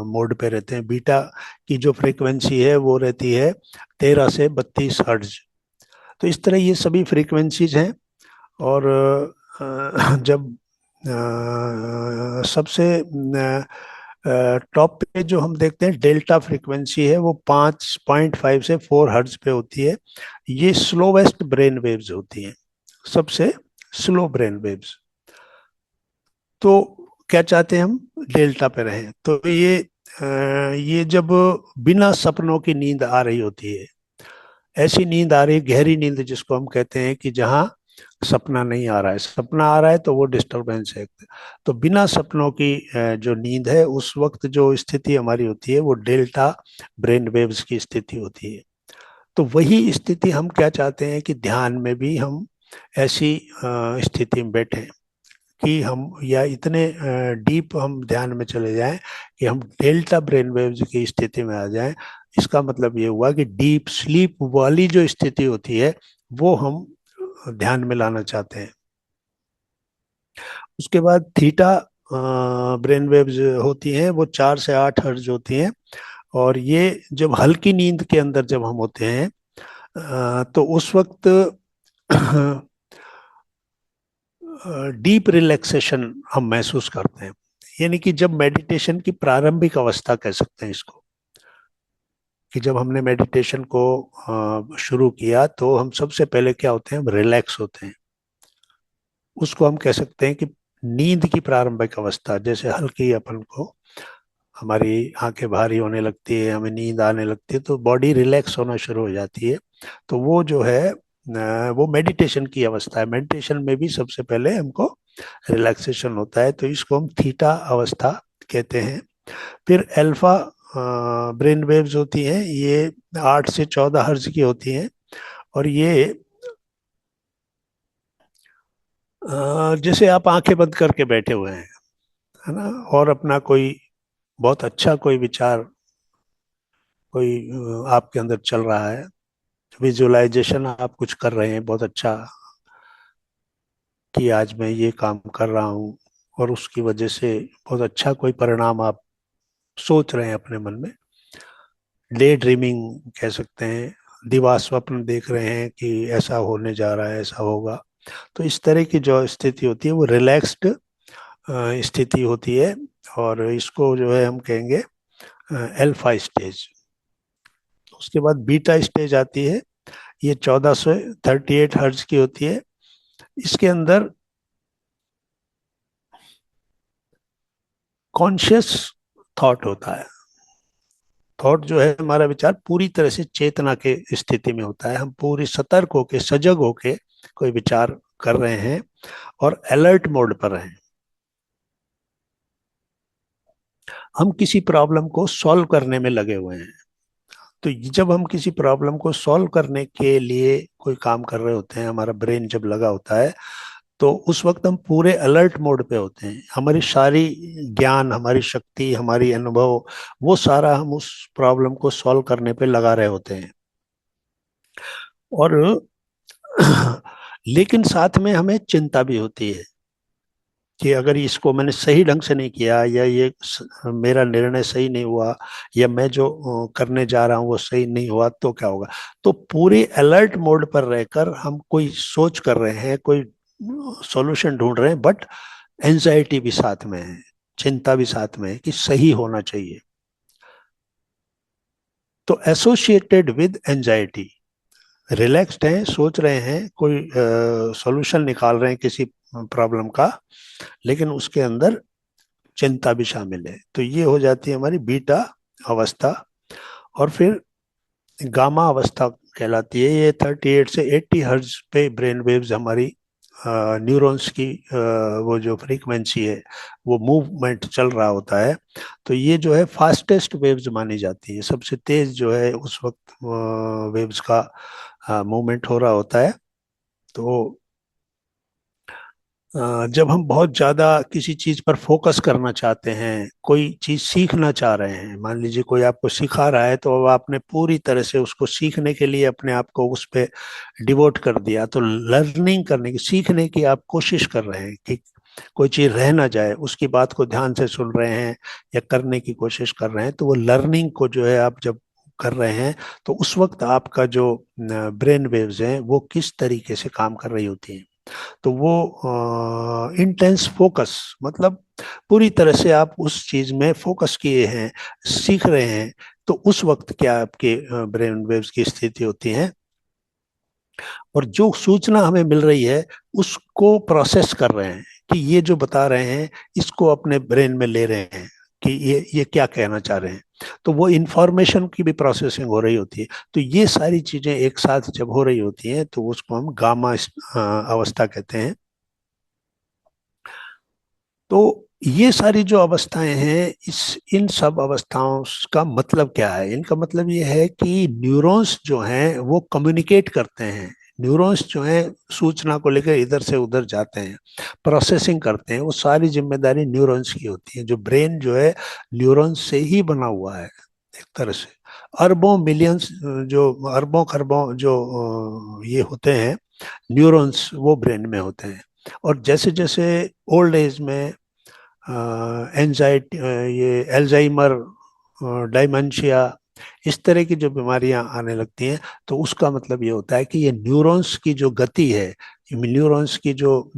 मोड पे रहते हैं। बीटा की जो फ्रीक्वेंसी है वो रहती है 13 से 32 हर्ट्ज। तो इस तरह ये सभी फ्रीक्वेंसीज हैं। और जब सबसे टॉप पे जो हम देखते हैं डेल्टा फ्रीक्वेंसी है, वो 5.5 से 4 हर्ट्ज पे होती है। ये स्लोवेस्ट ब्रेन वेव्स होती हैं, सबसे स्लो ब्रेन वेव्स। तो क्या चाहते हैं हम, डेल्टा पे रहें। तो ये जब बिना सपनों की नींद आ रही होती है, ऐसी नींद आ रही है, गहरी नींद जिसको हम कहते हैं, कि जहाँ सपना नहीं आ रहा है। सपना आ रहा है तो वो डिस्टरबेंस है। तो बिना सपनों की जो नींद है, उस वक्त जो स्थिति हमारी होती है वो डेल्टा ब्रेन वेव्स की स्थिति होती है। तो वही स्थिति हम क्या चाहते हैं कि ध्यान में भी हम ऐसी स्थिति में बैठे, कि हम या इतने डीप हम ध्यान में चले जाएं कि हम डेल्टा ब्रेन वेव्स की स्थिति में आ जाएं। इसका मतलब ये हुआ कि डीप स्लीप वाली जो स्थिति होती है वो हम ध्यान में लाना चाहते हैं। उसके बाद थीटा ब्रेन वेव्स होती हैं, वो 4 से 8 हर्ट्ज होती हैं। और ये जब हल्की नींद के अंदर जब हम होते हैं, तो उस वक्त डीप रिलैक्सेशन हम महसूस करते हैं। यानी कि जब मेडिटेशन की प्रारंभिक अवस्था कह सकते हैं इसको, कि जब हमने मेडिटेशन को शुरू किया, तो हम सबसे पहले क्या होते हैं, हम रिलैक्स होते हैं। उसको हम कह सकते हैं कि नींद की प्रारंभिक अवस्था। जैसे हल्की अपन को हमारी आंखें भारी होने लगती है, हमें नींद आने लगती है, तो बॉडी रिलैक्स होना शुरू हो जाती है। तो वो जो है वो मेडिटेशन की अवस्था है। मेडिटेशन में भी सबसे पहले हमको रिलैक्सेशन होता है, तो इसको हम थीटा अवस्था कहते हैं। फिर अल्फा ब्रेन वेव्स होती हैं, ये 8 से 14 हर्ज की होती हैं। और ये जैसे आप आंखें बंद करके बैठे हुए हैं, है ना, और अपना कोई बहुत अच्छा कोई विचार, कोई आपके अंदर चल रहा है, विजुअलाइजेशन आप कुछ कर रहे हैं बहुत अच्छा, कि आज मैं ये काम कर रहा हूँ, और उसकी वजह से बहुत अच्छा कोई परिणाम आप सोच रहे हैं अपने मन में। डे ड्रीमिंग कह सकते हैं, दिवा स्वप्न देख रहे हैं कि ऐसा होने जा रहा है, ऐसा होगा। तो इस तरह की जो स्थिति होती है वो रिलैक्स्ड स्थिति होती है। और इसको जो है हम कहेंगे अल्फा स्टेज। उसके बाद बीटा स्टेज आती है, ये 14 से 38 हर्ट्ज की होती है। इसके अंदर कॉन्शियस थॉट होता है। थॉट जो है, हमारा विचार पूरी तरह से चेतना के स्थिति में होता है। हम पूरी सतर्क होके, सजग होके कोई विचार कर रहे हैं और अलर्ट मोड पर हैं। हम किसी प्रॉब्लम को सॉल्व करने में लगे हुए हैं। तो जब हम किसी प्रॉब्लम को सॉल्व करने के लिए कोई काम कर रहे होते हैं, हमारा ब्रेन जब लगा होता है, तो उस वक्त हम पूरे अलर्ट मोड पे होते हैं। हमारी सारी ज्ञान, हमारी शक्ति, हमारी अनुभव, वो सारा हम उस प्रॉब्लम को सॉल्व करने पे लगा रहे होते हैं। और लेकिन साथ में हमें चिंता भी होती है कि अगर इसको मैंने सही ढंग से नहीं किया, या मेरा निर्णय सही नहीं हुआ, या मैं जो करने जा रहा हूँ वो सही नहीं हुआ, तो क्या होगा। तो पूरे अलर्ट मोड पर रहकर हम कोई सोच कर रहे हैं, कोई सॉल्यूशन ढूंढ रहे हैं, बट एंजाइटी भी साथ में है, चिंता भी साथ में है कि सही होना चाहिए। तो एसोसिएटेड विद एंजाइटी, रिलैक्स्ड हैं, सोच रहे हैं, कोई सॉल्यूशन निकाल रहे हैं किसी प्रॉब्लम का, लेकिन उसके अंदर चिंता भी शामिल है। तो ये हो जाती है हमारी बीटा अवस्था। और फिर गामा अवस्था कहलाती है। ये 38 से 80 हर्ट्ज पे ब्रेन वेव्स हमारी न्यूरॉन्स की वो जो फ्रीक्वेंसी है, वो मूवमेंट चल रहा होता है, तो ये जो है फास्टेस्ट वेव्स मानी जाती है। सबसे तेज जो है उस वक्त वेव्स का मूवमेंट हो रहा होता है। तो जब हम बहुत ज्यादा किसी चीज पर फोकस करना चाहते हैं, कोई चीज सीखना चाह रहे हैं, मान लीजिए कोई आपको सिखा रहा है, तो अब आपने पूरी तरह से उसको सीखने के लिए अपने आप को उस पे डिवोट कर दिया, तो लर्निंग करने की, सीखने की आप कोशिश कर रहे हैं कि कोई चीज रह ना जाए, उसकी बात को ध्यान से सुन रहे हैं या करने की कोशिश कर रहे हैं, तो वो लर्निंग को जो है आप जब कर रहे हैं, तो उस वक्त आपका जो ब्रेन वेव्स हैं वो किस तरीके से काम कर रही होती हैं। तो वो इंटेंस फोकस, मतलब पूरी तरह से आप उस चीज में फोकस किए हैं, सीख रहे हैं, तो उस वक्त क्या आपके ब्रेन वेव्स की स्थिति होती है, और जो सूचना हमें मिल रही है उसको प्रोसेस कर रहे हैं, कि ये जो बता रहे हैं इसको अपने ब्रेन में ले रहे हैं कि ये क्या कहना चाह रहे हैं। तो वो इंफॉर्मेशन की भी प्रोसेसिंग हो रही होती है। तो ये सारी चीजें एक साथ जब हो रही होती हैं तो उसको हम गामा अवस्था कहते हैं। तो ये सारी जो अवस्थाएं हैं, इस इन सब अवस्थाओं का मतलब क्या है? इनका मतलब ये है कि न्यूरॉन्स जो हैं वो कम्युनिकेट करते हैं। न्यूरॉन्स जो हैं सूचना को लेकर इधर से उधर जाते हैं, प्रोसेसिंग करते हैं, वो सारी जिम्मेदारी न्यूरॉन्स की होती है। जो ब्रेन जो है न्यूरॉन्स से ही बना हुआ है एक तरह से। अरबों मिलियंस, जो अरबों खरबों जो ये होते हैं न्यूरॉन्स, वो ब्रेन में होते हैं। और जैसे जैसे ओल्ड एज में एंजाइटी, ये एल्जाइमर, डाइमेंशिया, इस तरह की जो बीमारियां आने लगती हैं, तो उसका मतलब ये होता है कि ये न्यूरॉन्स की जो गति है, न्यूरॉन्स की जो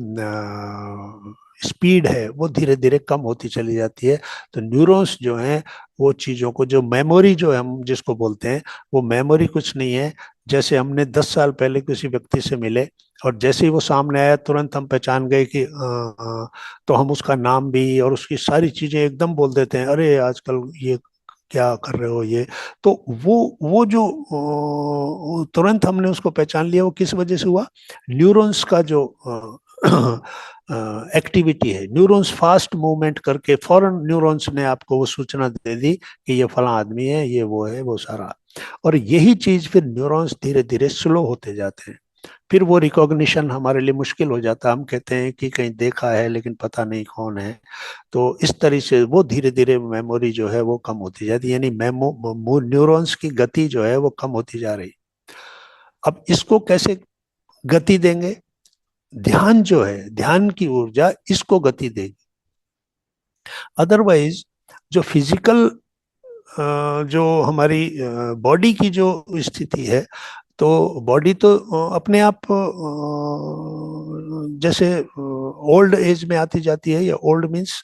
स्पीड है, वो धीरे धीरे कम होती चली जाती है। तो न्यूरॉन्स जो हैं वो चीज़ों को, जो मेमोरी जो हम जिसको बोलते हैं, वो मेमोरी कुछ नहीं है। जैसे हमने 10 साल पहले किसी व्यक्ति से मिले और जैसे ही वो सामने आया तुरंत हम पहचान गए कि तो हम उसका नाम भी और उसकी सारी चीजें एकदम बोल देते हैं, अरे आजकल ये क्या कर रहे हो ये। तो वो जो तुरंत हमने उसको पहचान लिया, वो किस वजह से हुआ? न्यूरॉन्स का जो एक्टिविटी है, न्यूरॉन्स फास्ट मूवमेंट करके फौरन न्यूरॉन्स ने आपको वो सूचना दे दी कि ये फला आदमी है, ये वो है, वो सारा। और यही चीज फिर न्यूरॉन्स धीरे धीरे स्लो होते जाते हैं। फिर वो रिकॉग्निशन हमारे लिए मुश्किल हो जाता है, हम कहते हैं कि कहीं देखा है लेकिन पता नहीं कौन है। तो इस तरह से वो धीरे धीरे मेमोरी जो है वो कम होती जाती है, यानी मेमो न्यूरॉन्स की गति जो है वो कम होती जा रही। अब इसको कैसे गति देंगे? ध्यान जो है, ध्यान की ऊर्जा इसको गति देगी। अदरवाइज जो फिजिकल, जो हमारी बॉडी की जो स्थिति है, तो बॉडी तो अपने आप जैसे ओल्ड एज में आती जाती है, या ओल्ड मीन्स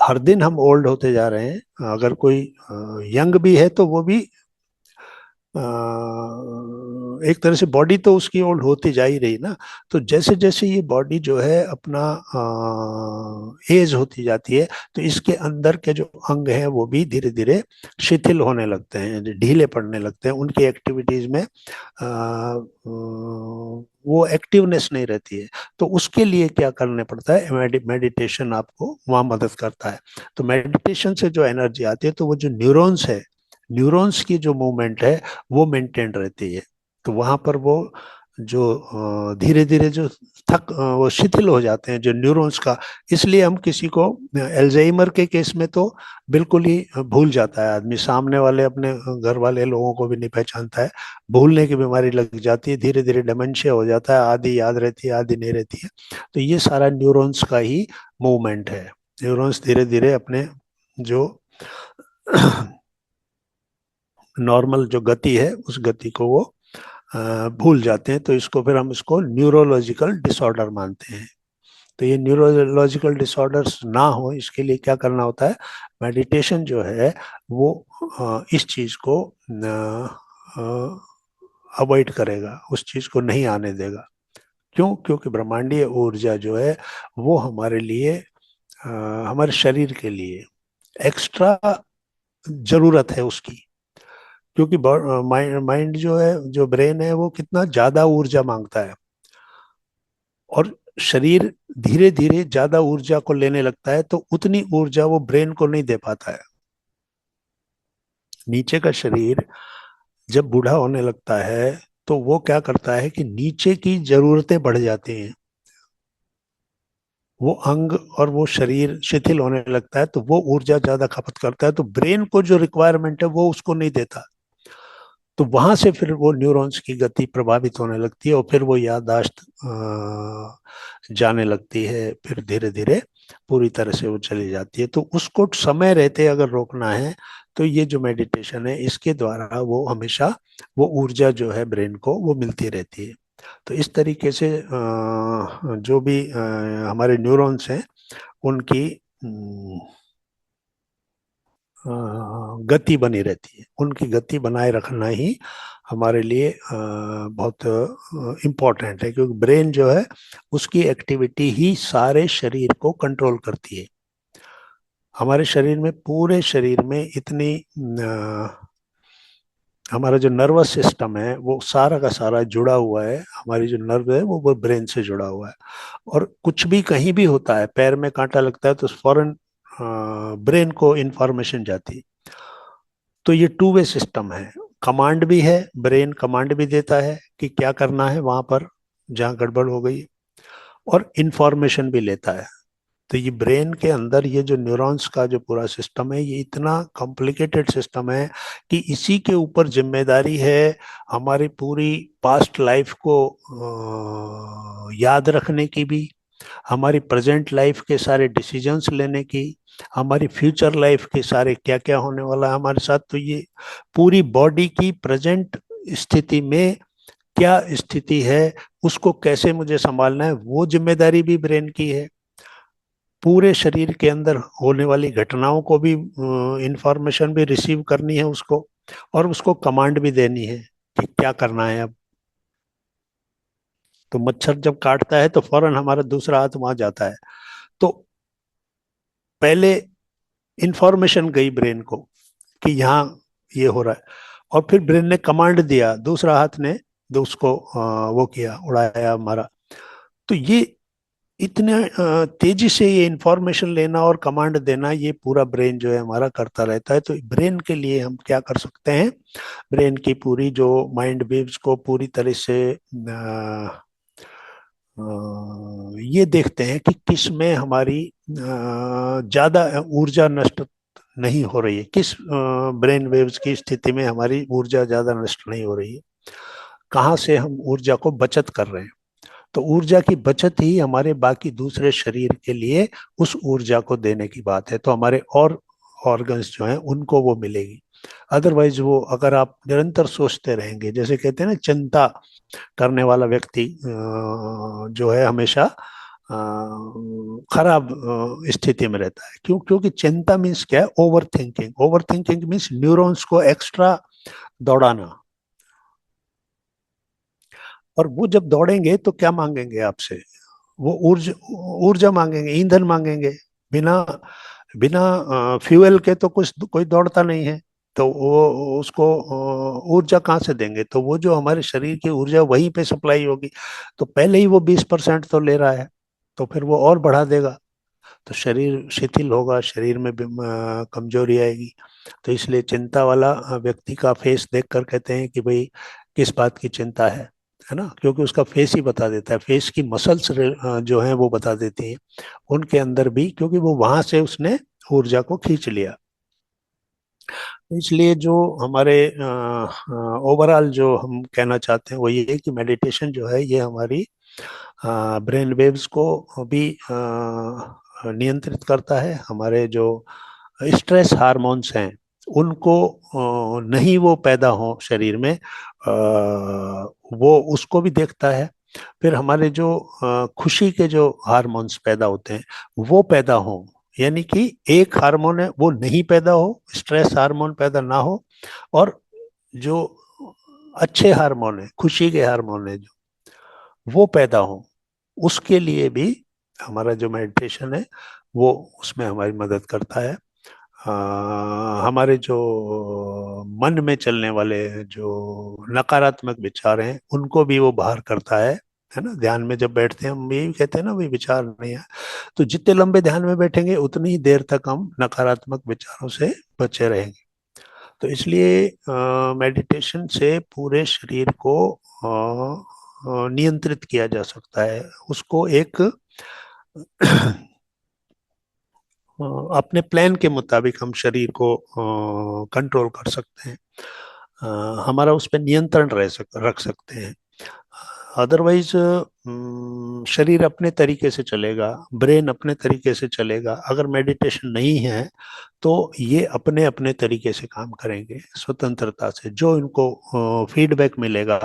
हर दिन हम ओल्ड होते जा रहे हैं। अगर कोई यंग भी है तो वो भी एक तरह से बॉडी तो उसकी ओल्ड होती जा ही रही ना। तो जैसे जैसे ये बॉडी जो है अपना एज होती जाती है, तो इसके अंदर के जो अंग हैं वो भी धीरे धीरे शिथिल होने लगते हैं, ढीले पड़ने लगते हैं, उनकी एक्टिविटीज में वो एक्टिवनेस नहीं रहती है। तो उसके लिए क्या करने पड़ता है? मेडिटेशन आपको वहाँ मदद करता है। तो मेडिटेशन से जो एनर्जी आती है, तो वो जो न्यूरॉन्स है, न्यूरॉन्स की जो मूवमेंट है वो मेंटेन रहती है। तो वहां पर वो जो धीरे धीरे जो वो शिथिल हो जाते हैं जो न्यूरॉन्स का। इसलिए हम किसी को एल्जाइमर के केस में तो बिल्कुल ही भूल जाता है आदमी, सामने वाले अपने घर वाले लोगों को भी नहीं पहचानता है। भूलने की बीमारी लग जाती है, धीरे धीरे डिमेंशिया हो जाता है, आधी याद रहती है आधी नहीं रहती है। तो ये सारा न्यूरॉन्स का ही मूवमेंट है। न्यूरॉन्स धीरे धीरे अपने जो नॉर्मल जो गति है उस गति को वो भूल जाते हैं। तो इसको फिर हम इसको न्यूरोलॉजिकल डिसऑर्डर मानते हैं। तो ये न्यूरोलॉजिकल डिसऑर्डर्स ना हो, इसके लिए क्या करना होता है? मेडिटेशन जो है वो इस चीज को अवॉइड करेगा, उस चीज को नहीं आने देगा। क्यों? क्योंकि ब्रह्मांडीय ऊर्जा जो है वो हमारे लिए, हमारे शरीर के लिए एक्स्ट्रा जरूरत है उसकी। क्योंकि माइंड माइंड जो है, जो ब्रेन है, वो कितना ज्यादा ऊर्जा मांगता है। और शरीर धीरे धीरे ज्यादा ऊर्जा को लेने लगता है, तो उतनी ऊर्जा वो ब्रेन को नहीं दे पाता है। नीचे का शरीर जब बूढ़ा होने लगता है तो वो क्या करता है कि नीचे की जरूरतें बढ़ जाती हैं, वो अंग और वो शरीर शिथिल होने लगता है, तो वो ऊर्जा ज्यादा खपत करता है, तो ब्रेन को जो रिक्वायरमेंट है वो उसको नहीं देता। तो वहां से फिर वो न्यूरॉन्स की गति प्रभावित होने लगती है, और फिर वो याददाश्त जाने लगती है, फिर धीरे धीरे पूरी तरह से वो चली जाती है। तो उसको समय रहते अगर रोकना है, तो ये जो मेडिटेशन है इसके द्वारा वो हमेशा वो ऊर्जा जो है ब्रेन को वो मिलती रहती है। तो इस तरीके से जो भी हमारे न्यूरॉन्स हैं उनकी गति बनी रहती है, उनकी गति बनाए रखना ही हमारे लिए बहुत इम्पोर्टेंट है, क्योंकि ब्रेन जो है उसकी एक्टिविटी ही सारे शरीर को कंट्रोल करती है। हमारे शरीर में, पूरे शरीर में इतनी हमारा जो नर्वस सिस्टम है वो सारा का सारा जुड़ा हुआ है, हमारी जो नर्व है वो ब्रेन से जुड़ा हुआ है। और कुछ भी कहीं भी होता है, पैर में कांटा लगता है तो फौरन ब्रेन को इंफॉर्मेशन जाती है। तो ये टू वे सिस्टम है, कमांड भी है, ब्रेन कमांड भी देता है कि क्या करना है वहां पर जहां गड़बड़ हो गई, और इंफॉर्मेशन भी लेता है। तो ये ब्रेन के अंदर ये जो न्यूरॉन्स का जो पूरा सिस्टम है ये इतना कॉम्प्लिकेटेड सिस्टम है कि इसी के ऊपर जिम्मेदारी है हमारी पूरी पास्ट लाइफ को याद रखने की भी, हमारी प्रेजेंट लाइफ के सारे डिसीजंस लेने की, हमारी फ्यूचर लाइफ के सारे क्या क्या होने वाला है हमारे साथ। तो ये पूरी बॉडी की प्रेजेंट स्थिति में क्या स्थिति है, उसको कैसे मुझे संभालना है, वो जिम्मेदारी भी ब्रेन की है। पूरे शरीर के अंदर होने वाली घटनाओं को भी इंफॉर्मेशन भी रिसीव करनी है उसको, और उसको कमांड भी देनी है कि क्या करना है अब। तो मच्छर जब काटता है तो फौरन हमारा दूसरा हाथ वहां जाता है। तो पहले इंफॉर्मेशन गई ब्रेन को कि यहाँ ये हो रहा है, और फिर ब्रेन ने कमांड दिया, दूसरा हाथ ने उसको वो किया, उड़ाया मारा। तो ये इतने तेजी से ये इंफॉर्मेशन लेना और कमांड देना ये पूरा ब्रेन जो है हमारा करता रहता है। तो ब्रेन के लिए हम क्या कर सकते हैं, ब्रेन की पूरी जो माइंड वेव्स को पूरी तरह से ये देखते हैं कि किस में हमारी ज्यादा ऊर्जा नष्ट नहीं हो रही है, किस ब्रेन वेव्स की स्थिति में हमारी ऊर्जा ज्यादा नष्ट नहीं हो रही है, कहाँ से हम ऊर्जा को बचत कर रहे हैं। तो ऊर्जा की बचत ही हमारे बाकी दूसरे शरीर के लिए उस ऊर्जा को देने की बात है, तो हमारे और ऑर्गन्स जो हैं उनको वो मिलेगी। अदरवाइज वो, अगर आप निरंतर सोचते रहेंगे, जैसे कहते हैं ना, चिंता करने वाला व्यक्ति जो है हमेशा खराब स्थिति में रहता है। क्यों? क्योंकि चिंता मीन्स क्या है, over thinking. Over thinking means neurons को एक्स्ट्रा दौड़ाना। और वो जब दौड़ेंगे तो क्या मांगेंगे आपसे, वो ऊर्जा, ऊर्जा मांगेंगे, ईंधन मांगेंगे। बिना बिना फ्यूल के तो कुछ कोई दौड़ता नहीं है। तो वो उसको ऊर्जा कहाँ से देंगे, तो वो जो हमारे शरीर की ऊर्जा वहीं पे सप्लाई होगी। तो पहले ही वो 20% तो ले रहा है, तो फिर वो और बढ़ा देगा, तो शरीर शिथिल होगा, शरीर में कमजोरी आएगी। तो इसलिए चिंता वाला व्यक्ति का फेस देखकर कहते हैं कि भाई किस बात की चिंता है ना, क्योंकि उसका फेस ही बता देता है, फेस की मसल्स जो हैं वो बता देती हैं उनके अंदर भी, क्योंकि वो वहां से उसने ऊर्जा को खींच लिया। तो इसलिए जो हमारे ओवरऑल जो हम कहना चाहते हैं वो ये है कि मेडिटेशन जो है ये हमारी ब्रेन वेव्स को भी नियंत्रित करता है। हमारे जो स्ट्रेस हार्मोन्स हैं उनको नहीं वो पैदा हो शरीर में, वो उसको भी देखता है। फिर हमारे जो खुशी के जो हार्मोन्स पैदा होते हैं वो पैदा हो, यानी कि एक हार्मोन है वो नहीं पैदा हो, स्ट्रेस हार्मोन पैदा ना हो, और जो अच्छे हार्मोन है, खुशी के हार्मोन है जो, वो पैदा हो, उसके लिए भी हमारा जो मेडिटेशन है वो उसमें हमारी मदद करता है। हमारे जो मन में चलने वाले जो नकारात्मक विचार हैं उनको भी वो बाहर करता है, है ना। ध्यान में जब बैठते हैं हम यही कहते हैं ना, वही विचार नहीं है। तो जितने लंबे ध्यान में बैठेंगे उतनी ही देर तक हम नकारात्मक विचारों से बचे रहेंगे। तो इसलिए मेडिटेशन से पूरे शरीर को नियंत्रित किया जा सकता है। उसको एक अपने प्लान के मुताबिक हम शरीर को कंट्रोल कर सकते हैं। हमारा उस पर नियंत्रण रख सकते हैं। अदरवाइज शरीर अपने तरीके से चलेगा, ब्रेन अपने तरीके से चलेगा। अगर मेडिटेशन नहीं है तो ये अपने अपने तरीके से काम करेंगे स्वतंत्रता से, जो इनको फीडबैक मिलेगा।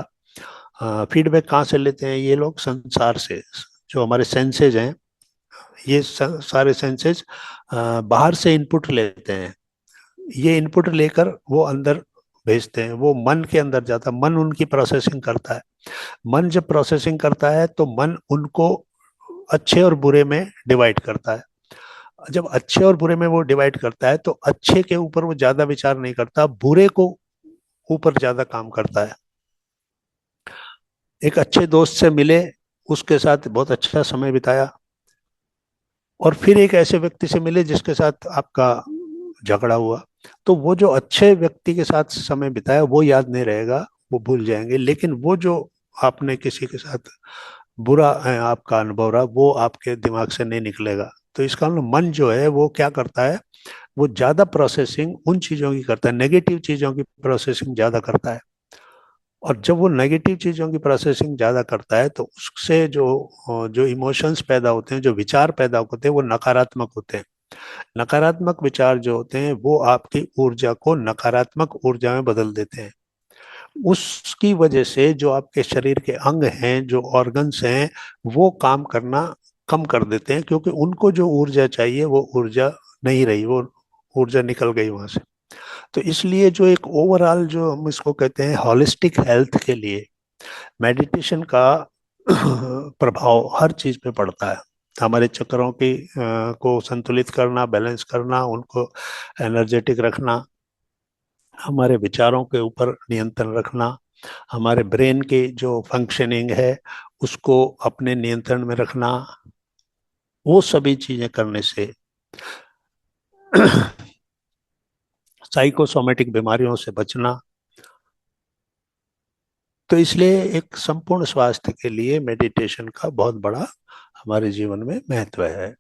फीडबैक कहाँ से लेते हैं ये लोग? संसार से। जो हमारे सेंसेज हैं, ये सारे सेंसेस बाहर से इनपुट लेते हैं। ये इनपुट लेकर वो अंदर भेजते हैं, वो मन के अंदर जाता है, मन उनकी प्रोसेसिंग करता है। मन जब प्रोसेसिंग करता है तो मन उनको अच्छे और बुरे में डिवाइड करता है। जब अच्छे और बुरे में वो डिवाइड करता है तो अच्छे के ऊपर वो ज्यादा विचार नहीं करता, बुरे को ऊपर ज्यादा काम करता है। एक अच्छे दोस्त से मिले, उसके साथ बहुत अच्छा समय बिताया, और फिर एक ऐसे व्यक्ति से मिले जिसके साथ आपका झगड़ा हुआ, तो वो जो अच्छे व्यक्ति के साथ समय बिताया वो याद नहीं रहेगा, वो भूल जाएंगे। लेकिन वो जो आपने किसी के साथ बुरा आपका अनुभव रहा, वो आपके दिमाग से नहीं निकलेगा। तो इसका मतलब मन जो है वो क्या करता है? वो ज्यादा प्रोसेसिंग उन चीजों की करता है, नेगेटिव चीजों की प्रोसेसिंग ज्यादा करता है। और जब वो नेगेटिव चीजों की प्रोसेसिंग ज्यादा करता है तो उससे जो जो इमोशंस पैदा होते हैं, जो विचार पैदा होते हैं, वो नकारात्मक होते हैं। नकारात्मक विचार जो होते हैं वो आपकी ऊर्जा को नकारात्मक ऊर्जा में बदल देते हैं। उसकी वजह से जो आपके शरीर के अंग हैं, जो ऑर्गन्स हैं, वो काम करना कम कर देते हैं, क्योंकि उनको जो ऊर्जा चाहिए वो ऊर्जा नहीं रही, वो ऊर्जा निकल गई वहां से। तो इसलिए जो एक ओवरऑल जो हम इसको कहते हैं हॉलिस्टिक हेल्थ के लिए मेडिटेशन का प्रभाव हर चीज पे पड़ता है। हमारे चक्रों की को संतुलित करना, बैलेंस करना, उनको एनर्जेटिक रखना, हमारे विचारों के ऊपर नियंत्रण रखना, हमारे ब्रेन की जो फंक्शनिंग है उसको अपने नियंत्रण में रखना, वो सभी चीजें करने से साइकोसोमेटिक बीमारियों से बचना। तो इसलिए एक संपूर्ण स्वास्थ्य के लिए मेडिटेशन का बहुत बड़ा हमारे जीवन में महत्व है।